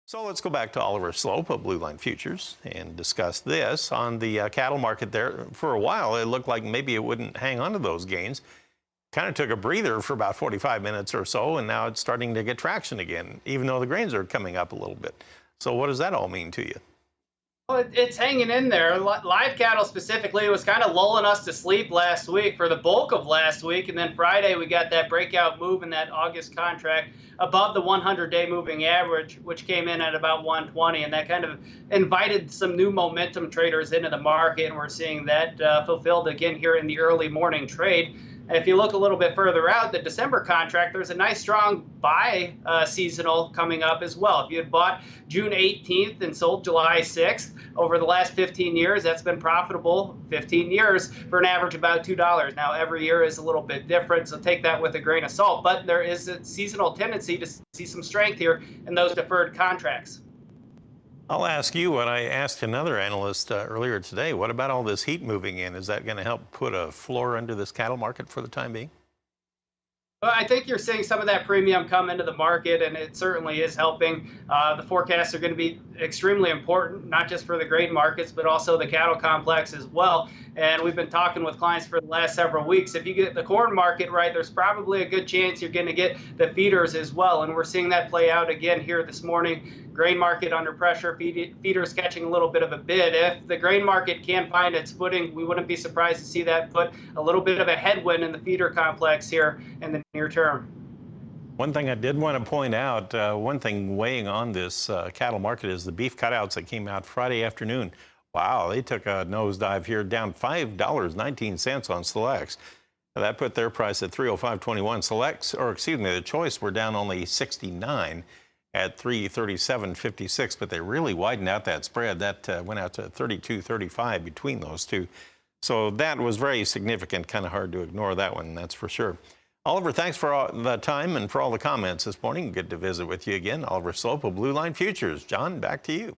So let's go back to Oliver Sloup of Blue Line Futures and discuss this. On the cattle market there, for a while, it looked like maybe it wouldn't hang on to those gains. Kind of took a breather for about 45 minutes or so, and now it's starting to get traction again, even though the grains are coming up a little bit. So what does that all mean to you? Well, it's hanging in there. Live cattle specifically was kind of lulling us to sleep last week for the bulk of last week. And then Friday, we got that breakout move in that August contract above the 100-day moving average, which came in at about 120. And that kind of invited some new momentum traders into the market. And we're seeing that fulfilled again here in the early morning trade. If you look a little bit further out, the December contract, there's a nice strong buy seasonal coming up as well. If you had bought June 18th and sold July 6th, over the last 15 years, that's been profitable 15 years for an average about $2. Now, every year is a little bit different, so take that with a grain of salt. But there is a seasonal tendency to see some strength here in those deferred contracts. I'll ask you what I asked another analyst earlier today. What about all this heat moving in? Is that going to help put a floor under this cattle market for the time being? Well, I think you're seeing some of that premium come into the market, and it certainly is helping. The forecasts are going to be extremely important, not just for the grain markets, but also the cattle complex as well. And we've been talking with clients for the last several weeks. If you get the corn market right, there's probably a good chance you're going to get the feeders as well. And we're seeing that play out again here this morning. Grain market under pressure, feeders catching a little bit of a bid. If the grain market can find its footing, we wouldn't be surprised to see that put a little bit of a headwind in the feeder complex here in the near term. One thing I did want to point out, one thing weighing on this cattle market is the beef cutouts that came out Friday afternoon. Wow, they took a nosedive here, down $5.19 on selects. That put their price at $305.21. Selects, or excuse me, the choice were down only 69 at $337.56, but they really widened out that spread. That went out to $32.35 between those two. So that was very significant, kind of hard to ignore that one, that's for sure. Oliver, thanks for all the time and for all the comments this morning. Good to visit with you again. Oliver Sloup of Blue Line Futures. John, back to you.